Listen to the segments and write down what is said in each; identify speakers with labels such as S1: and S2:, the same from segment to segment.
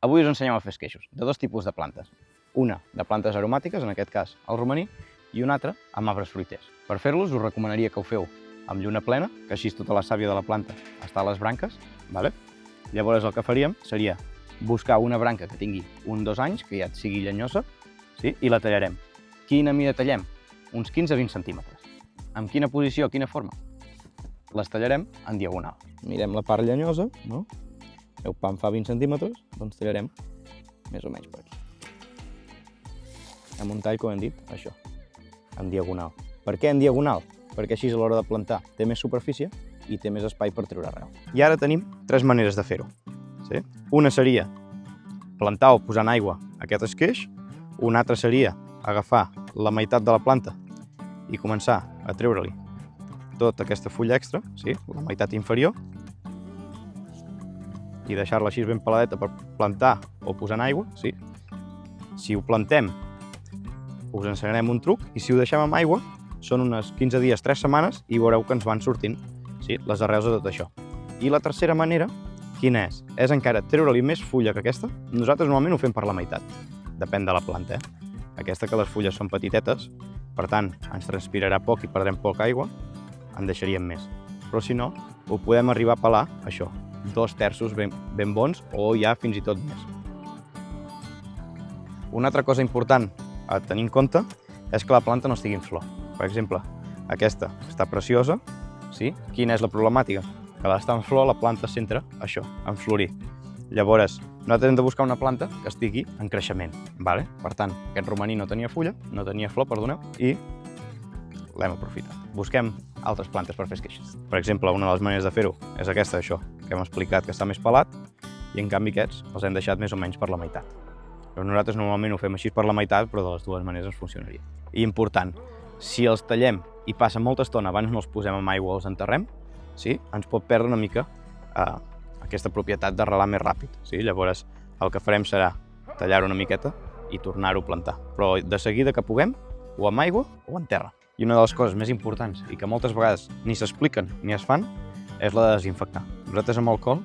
S1: Avui us ensenyem a fer esqueixos de dos tipus de plantes. Una de plantes aromàtiques, en aquest cas el romaní, i una altra amb arbres fruiters. Per fer-los us recomanaria que ho feu amb lluna plena, que així tota la sàvia de la planta està a les branques. Llavors el que faríem seria buscar una branca que tingui 1 o 2 anys, que ja sigui llenyosa, i la tallarem. Quina mida tallem? Uns 15 a 20 centímetres. Amb quina posició, quina forma? Les tallarem en diagonal. Mirem la part llenyosa, no? El pam fa 20 centímetres, doncs tallarem més o menys per aquí. Amb un tall, com hem dit, això, en diagonal. Per què en diagonal? Perquè així a l'hora de plantar té més superfície i té més espai per treure arrel. I ara tenim 3 maneres de fer-ho. Una seria plantar o posar en aigua aquest esqueix, una altra seria agafar la meitat de la planta i començar a treure-li tota aquesta fulla extra, la meitat inferior, i deixar-la així ben peladeta per plantar o posar en aigua. Si ho plantem, us ensenyarem un truc, i si ho deixem amb aigua, són unes 15 dies, 3 setmanes, i veureu que ens van sortint les arrels de tot això. I la tercera manera, quina és? És encara treure-li més fulla que aquesta. Nosaltres normalment ho fem per la meitat, depèn de la planta. Aquesta, que les fulles són petitetes, per tant, ens transpirarà poc i perdrem poca aigua, en deixaríem més. Però si no, ho podem arribar a pelar, això, 2/3 ben bons, o ja fins i tot més. Una altra cosa important a tenir en compte és que la planta no estigui en flor. Per exemple, aquesta està preciosa, Quina és la problemàtica? Que l'estar en flor, la planta es centra, això, en florir. Llavors, nosaltres hem de buscar una planta que estigui en creixement. Per tant, aquest romaní no tenia flor, i l'hem aprofitat. Busquem altres plantes per fer esqueixos. Per exemple, una de les maneres de fer-ho és aquesta, això, que hem explicat, que està més pelat, i en canvi aquests els hem deixat més o menys per la meitat. Però nosaltres normalment ho fem així per la meitat, però de les dues maneres ens funcionaria. I important, si els tallem i passa molta estona abans no els posem amb aigua o els enterrem, ens pot perdre una mica aquesta propietat d'arrelar més ràpid. Llavors, el que farem serà tallar una miqueta i tornar-ho a plantar. Però de seguida que puguem, o amb aigua o en terra. I una de les coses més importants i que moltes vegades ni s'expliquen ni es fan és la de desinfectar. Nosaltres amb alcohol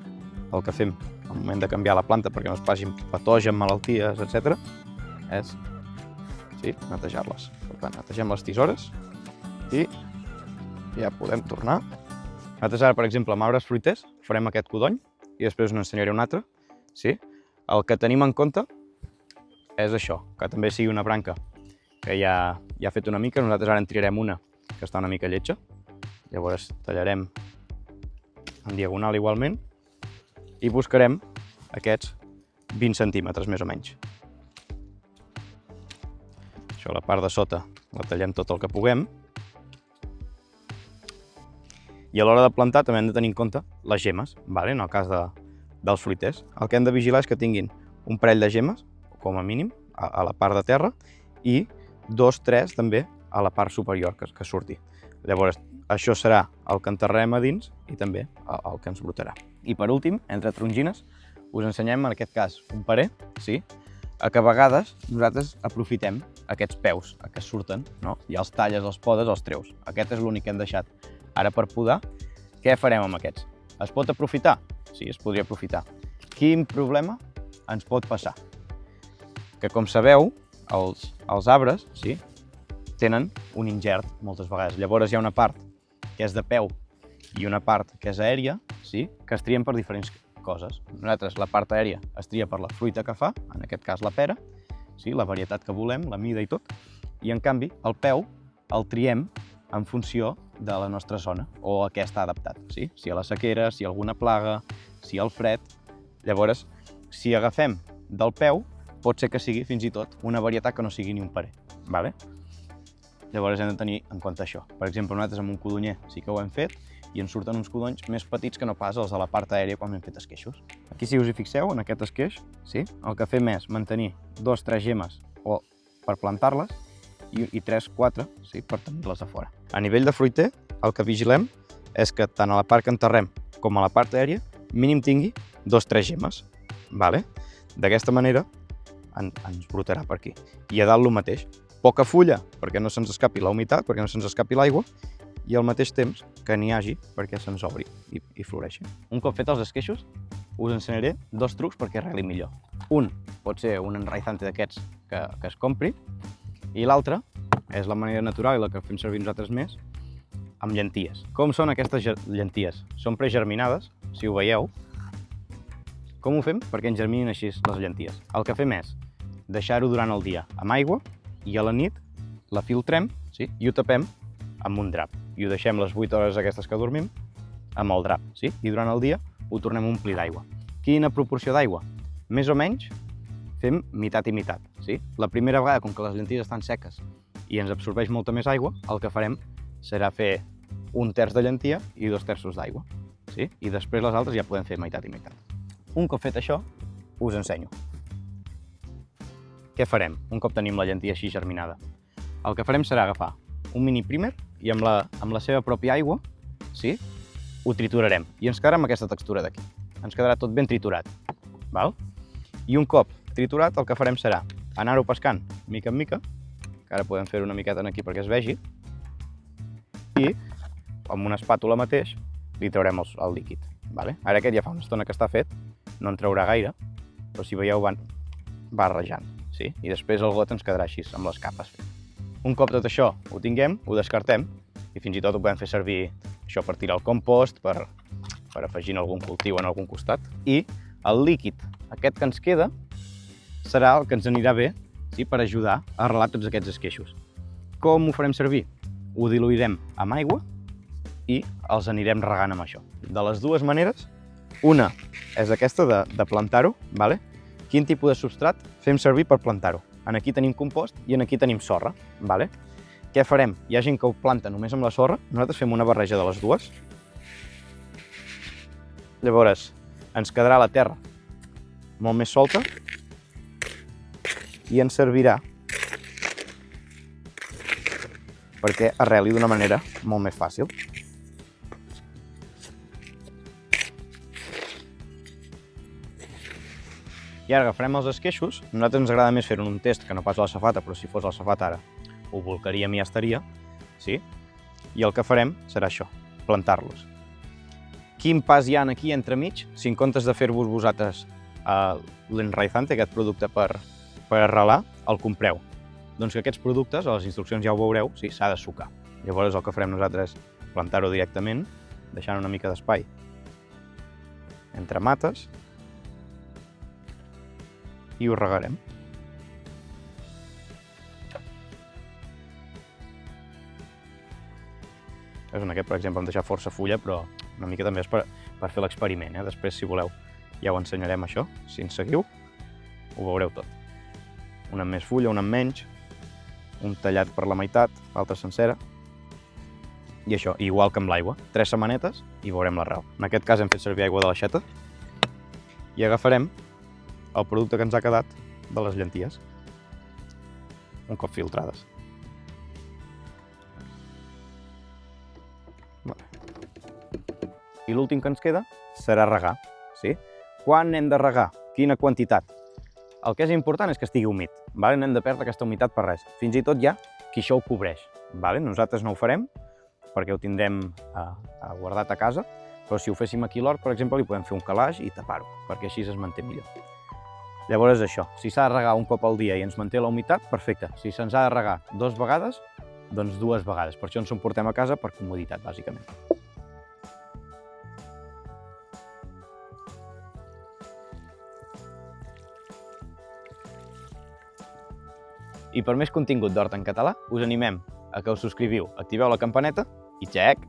S1: el que fem al moment de canviar la planta perquè no es passin patogen, malalties, etc., és netejar-les. Per tant, netegem les tisores i ja podem tornar. Nosaltres ara, per exemple, amb arbres fruiters farem aquest codony i després us n'ensenyaré un altre. El que tenim en compte és això, que també sigui una branca que ja ha fet una mica. Nosaltres ara en triarem una que està una mica lletja. Llavors tallarem en diagonal igualment i buscarem aquests 20 centímetres més o menys. Això, la part de sota, la tallem tot el que puguem. I a l'hora de plantar també hem de tenir en compte les gemmes, en el cas dels fruiters. El que hem de vigilar és que tinguin un parell de gemmes, com a mínim, a la part de terra, i 2 o 3 també a la part superior que surti. Llavors, això serà el que enterrarem a dins i també el que ens brotarà. I per últim, entre trongines, us ensenyem en aquest cas un parer, que a vegades nosaltres aprofitem aquests peus que surten, ja els talles, els podes, els treus. Aquest és l'únic que hem deixat. Ara, per podar, què farem amb aquests? Es pot aprofitar? Sí, es podria aprofitar. Quin problema ens pot passar? Que, com sabeu, els arbres tenen un ingert moltes vegades. Llavors hi ha una part que és de peu i una part que és aèria, que es trien per diferents coses. Nosaltres la part aèria es tria per la fruita que fa, en aquest cas la pera, la varietat que volem, la mida i tot, i en canvi el peu el triem en funció de la nostra zona o a què està adaptat. Si a la sequera, si a alguna plaga, si al fred. Llavors, si agafem del peu, pot ser que sigui fins i tot una varietat que no sigui ni un parer. Llavors hem de tenir en compte això. Per exemple, nosaltres amb un codonyer sí que ho hem fet i ens surten uns codonys més petits que no pas els de la part aèria quan hem fet esqueixos. Aquí, si us hi fixeu, en aquest esqueix, el que fem és mantenir 2 o 3 gemmes per plantar-les i 3 o 4 per tenir-les a fora. A nivell de fruiter, el que vigilem és que tant a la part que enterrem com a la part aèria mínim tingui 2 o 3 gemmes. D'aquesta manera ens brotarà per aquí. I a dalt el mateix. Poca fulla perquè no se'ns escapi la humitat, perquè no se'ns escapi l'aigua, i al mateix temps que n'hi hagi perquè se'ns obri i floreixi. Un cop fet els esqueixos, us ensenyaré dos trucs perquè arreli millor. Un pot ser un enraizante d'aquests que es compri, i l'altre és la manera natural i la que fem servir nosaltres més, amb llenties. Com són aquestes llenties? Són pregerminades, si ho veieu. Com ho fem? Perquè ens germinin així les llenties. El que fem és deixar-ho durant el dia amb aigua i a la nit la filtrem, sí? I ho tapem amb un drap. I ho deixem les 8 hores aquestes que dormim amb el drap, sí? I durant el dia ho tornem a omplir d'aigua. Quina proporció d'aigua? Més o menys fem meitat i meitat, sí? La primera vegada, com que les llenties estan seques i ens absorbeix molta més aigua, el que farem serà fer 1/3 de llentia i 2/3 d'aigua, sí? I després les altres ja podem fer meitat i meitat. Un cop fet això, us ensenyo. Què farem un cop tenim la llentia així germinada? El que farem serà agafar un mini primer i amb la seva pròpia aigua, sí? Ho triturarem i ens quedarà amb aquesta textura d'aquí. Ens quedarà tot ben triturat, val? I un cop triturat el que farem serà anar-ho pescant mica en mica, que ara podem fer una miqueta aquí perquè es vegi, i amb una espàtula mateix li traurem el líquid. Vale? Ara aquest ja fa una estona que està fet, no en traurà gaire, però si veieu va rajant, sí? I després el got ens quedarà així, amb les capes fet. Un cop tot això ho tinguem, ho descartem, i fins i tot ho podem fer servir això per tirar al compost, per afegir en algun cultiu en algun costat. I el líquid, aquest que ens queda, serà el que ens anirà bé, sí? Per ajudar a arrelar tots aquests esqueixos. Com ho farem servir? Ho diluirem amb aigua i els anirem regant amb això. De les dues maneres, una és aquesta de plantar-ho, vale? Quin tipus de substrat fem servir per plantar-ho? Aquí tenim compost i aquí tenim sorra, vale? Què farem? Hi ha gent que ho planta només amb la sorra, nosaltres fem una barreja de les dues. Llavors, ens quedarà la terra molt més solta i ens servirà perquè arreli d'una manera molt més fàcil. I ara agafarem els esqueixos. A nosaltres ens agrada més fer un test que no pas a la safata, però si fos a la safata ara ho bolcaríem i ja estaria, sí? I el que farem serà això, plantar-los. Quin pas hi ha aquí entremig, si en comptes de fer-vos vosaltres l'enraizante, aquest producte per arrelar, el compreu? Doncs que aquests productes, a les instruccions ja ho veureu, sí, s'ha de sucar. Llavors el que farem nosaltres és plantar-ho directament, deixant una mica d'espai entre mates, i ho regarem. En aquest, per exemple, hem deixat força fulla, però una mica també és per fer l'experiment. Després, si voleu, ja ho ensenyarem això. Si ens seguiu, ho veureu tot. Una amb més fulla, una amb menys, un tallat per la meitat, l'altra sencera. I això, igual que amb l'aigua. 3 setmanetes i veurem l'arrel. En aquest cas hem fet servir aigua de l'aixeta i agafarem el producte que ens ha quedat de les llenties, un cop filtrades. I l'últim que ens queda serà regar, sí? Quan hem de regar? Quina quantitat? El que és important és que estigui humit, no hem de perdre aquesta humitat per res. Fins i tot hi ha qui això ho cobreix. Nosaltres no ho farem perquè ho tindrem guardat a casa, però si ho féssim aquí a l'hort, per exemple, li podem fer un calaix i tapar-ho, perquè així es manté millor. Llavors és això, si s'ha de regar un cop al dia i ens manté la humitat, perfecte. Si se'ns ha de regar 2 vegades, doncs 2 vegades. Per això ens ho portem a casa per comoditat, bàsicament. I per més contingut d'hort en català, us animem a que us subscriviu, activeu la campaneta i xec!